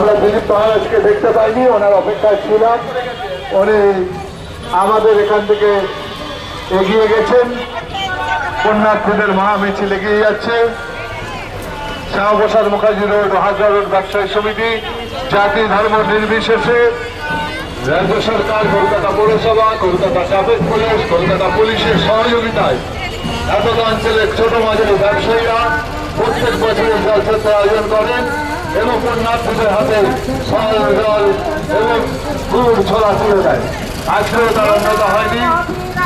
আমরা দিলীপ মহারাজকে দেখতে পাইনি, ওনার অপেক্ষায় ছিলাম। উনি আমাদের এখান থেকে এগিয়ে গেছেন, পুণ্যার্থীদের মহামিছিল এগিয়ে যাচ্ছে। শ্যামাপ্রসাদ মুখার্জি রোড, হাজরা রোড ব্যবসায়ী সমিতি, জাতি ধর্ম নির্বিশেষে রাজ্য সরকার, কলকাতা পৌরসভা, কলকাতা ট্রাফিক পুলিশ, কলকাতা পুলিশের সহযোগিতায় এতটা অঞ্চলের ছোট মাঝারি ব্যবসায়ীরা প্রত্যেক বছরের জলছত্রের আয়োজন করেন এবং পুণ্যার্থীদের হাতে ফল, জল এবং ফুল ছোলা তুলে দেয়। আজকেও তারা উন্নত হয়নি,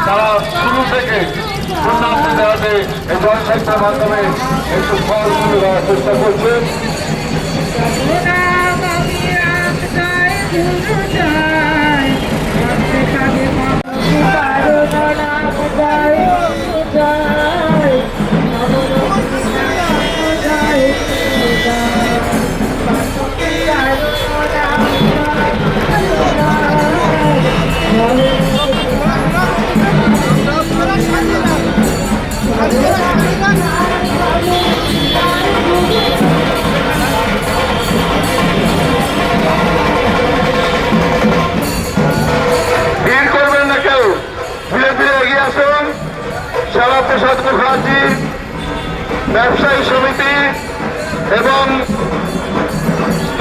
তারা শুরু থেকে পুণ্যার্থীদের হাতে এই জলছত্রের মাধ্যমে একটু ফল তুলে দেওয়ার চেষ্টা করছেন। শ্যামাপ্রসাদ মুখার্জি ব্যবসায়ী সমিতি এবং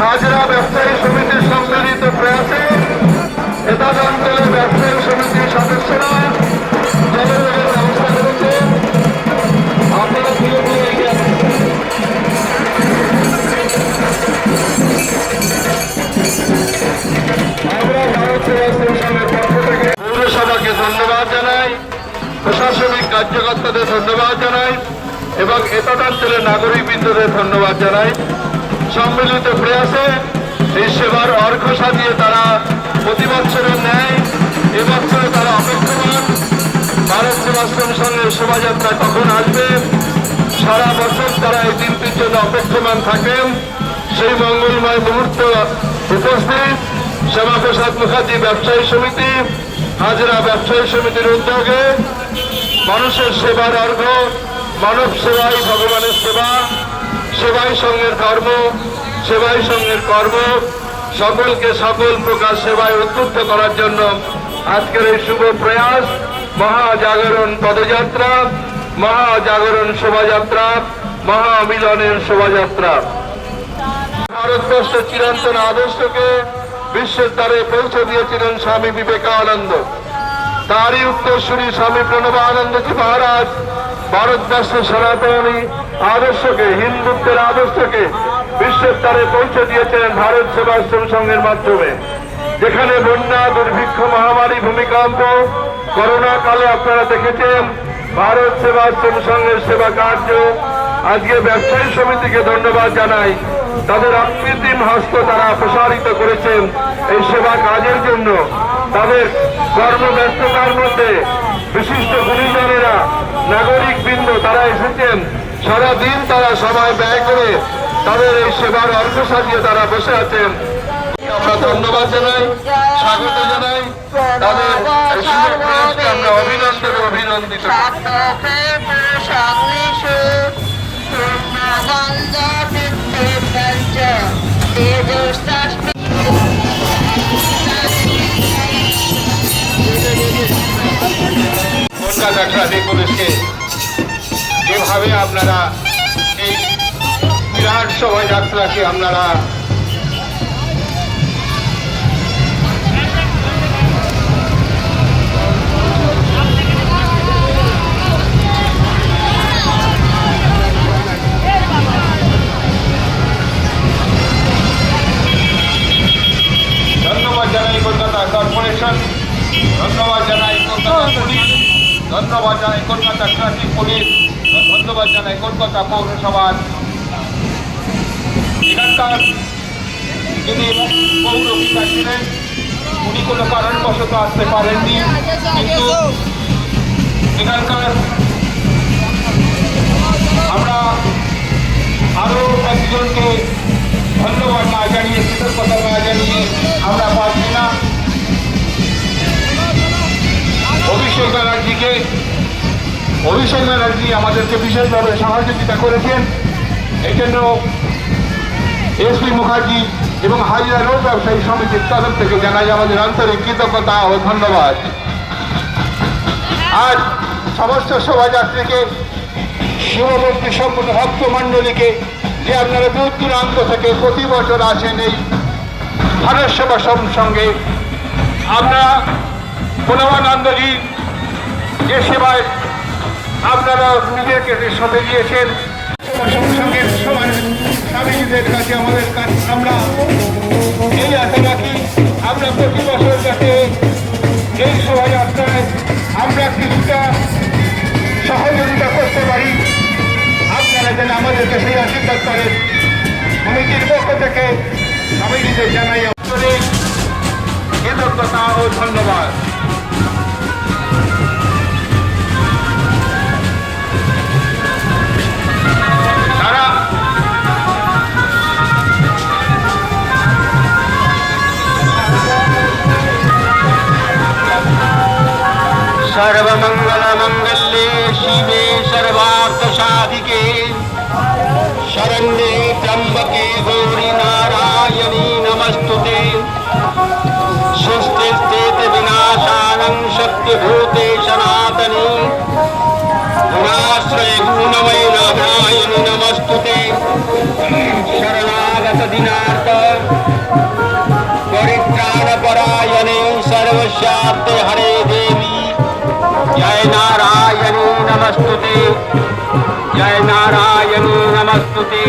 হাজরা ব্যবসায়ী সমিতির সম্মিলিত প্রয়াসে এতদ অঞ্চলের ব্যবসায়ী সমিতির সদস্যরা জলযোগের ব্যবস্থা করেছে। আপনারা ধীরে ধীরে এগিয়ে আসুন। আমরা ভারত সেবাশ্রম সংঘের পক্ষ থেকে পৌরসভাকে ধন্যবাদ জানাই, প্রশাসনিক কার্যকর্তাদের ধন্যবাদ জানাই এবং এতদ অঞ্চলের নাগরিকবৃন্দদের ধন্যবাদ জানাই। সম্মিলিত প্রয়াসে এই সেবার অর্ঘ সাজিয়ে তারা প্রতি বছরের ন্যায় এবছরে তারা অপেক্ষমান। ভারত সেবাশ্রম সংঘের শোভাযাত্রা কখন আসবে, সারা বছর তারা এই দিনটির জন্য অপেক্ষমান থাকেন। সেই মঙ্গলময় মুহূর্ত উপস্থিত শ্যামাপ্রসাদ মুখার্জি ব্যবসায়ী সমিতি, হাজরা ব্যবসায়ী সমিতির উদ্যোগে মানুষের সেবার অর্ঘ, মানব সেবাই ভগবানের সেবা, সেবাই সঙ্গের ধর্ম, সেবাই সঙ্গের কর্ম, সকলকে সকল প্রকার সেবায় উদ্বুদ্ধ করার জন্য আজকের এই শুভ প্রয়াস, মহাজাগরণ পদযাত্রা, মহাজাগরণ শোভাযাত্রা, মহামিলনের শোভাযাত্রা ভারতবর্ষের চিরন্তন আদর্শকে বিশ্বের দ্বারে পৌঁছে দিয়েছিলেন স্বামী বিবেকানন্দ। তারই উত্তরসূরি স্বামী প্রণবানন্দজি মহারাজ ভারতবর্ষের সনাতনী আদর্শকে, হিন্দুত্বের আদর্শকে বিশ্বের দ্বারে পৌঁছে দিয়েছিলেন ভারত সেবাশ্রম সংঘের মাধ্যমে। যেখানে বন্যা, দুর্ভিক্ষ, মহামারী, ভূমিকম্প, করোনা কালে আপনারা দেখেছেন ভারত সেবাশ্রম সংঘের সেবা কার্য। আজকে ব্যবসায়ী সমিতিকে ধন্যবাদ জানাই, তাদের অকৃত্রিম হস্ত তারা প্রসারিত করেছেন এই সেবা কাজের জন্য। তাদের কর্মব্যস্ততার মধ্যে বিশিষ্ট গুণীজনেরা, নাগরিক বৃন্দ তারা এসেছেন, সারাদিন তারা সময় ব্যয় করে তাদের এই সেবার অর্ঘ সাজিয়ে তারা বসে আছেন। আমরা ধন্যবাদ জানাই, স্বাগত জানাই তাদের এই সুযোগ প্রয়াসকে আমরা অভিনন্দিত। কলকাতা ট্রাফিক পুলিশকে যেভাবে আপনারা এই বিরাট শোভাযাত্রাকে আপনারা ধন্যবাদ জানাই কলকাতা কর্পোরেশন, ধন্যবাদ জানাই কলকাতা পুলিশ, ধন্যবাদ জানাই কলকাতা ট্রাফিক পুলিশ, ধন্যবাদ জানাই কলকাতা পৌরসভার এখানকার যিনি পৌরপিতা ছিলেন, উনি কোনো কারণবশত আসতে পারেননি, কিন্তু এখানকার আমরা আরো একজনকে ধন্যবাদ না জানিয়ে, কৃতজ্ঞতা না জানিয়ে আমরা পারছি না। অভিষেক ব্যানার্জি আমাদেরকে বিশেষভাবে সহযোগিতা করেছেন। এই জন্য এসপি মুখার্জি এবং হাজিরা রোড ব্যবসায়ী সমিতির তরফ থেকে জানাই আমাদের আন্তরিক কৃতজ্ঞতা ও ধন্যবাদ। আজ সমস্ত শোভাযাত্রীকে শিবভক্তি সম্পূর্ণ ভক্তমণ্ডলীকে যে আপনারা দূর দূরান্ত থেকে প্রতি বছর আসেন এই ভারত সেবা সঙ্গে, আপনারা প্রণবানন্দজির যে সেবায় আপনারা নিজেকে সঁপে দিয়েছেন, সঙ্গে সমান স্বামীজিদের কাছে আমরা এই আশা রাখি আমরা প্রতি বছর যাতে এই শোভাযাত্রায় আমরা কিছুটা সহযোগিতা করতে পারি, আপনারা যেন আমাদেরকে সেই আশীর্বাদ করেন। সমিতির পক্ষ থেকে সমিতিদের জানাই আপনাদের কৃতজ্ঞতা ও ধন্যবাদ। सर्वमंगल मंगल्ये शिवे सर्वार्थ साधिके शरण्ये त्र्यंबके गौरी नारायणी नमस्तुते सुस्थिस्थित विनाशानं शक्तिभूते सनातनी गुणाश्रय गुणमय नारायणी नमस्तुते शरणागत दिनार्थ परित्राण परायणे सर्वशास्त्र हरे देवी जय नारायणी नमस्तुते, जय नारायणी नमस्तुते।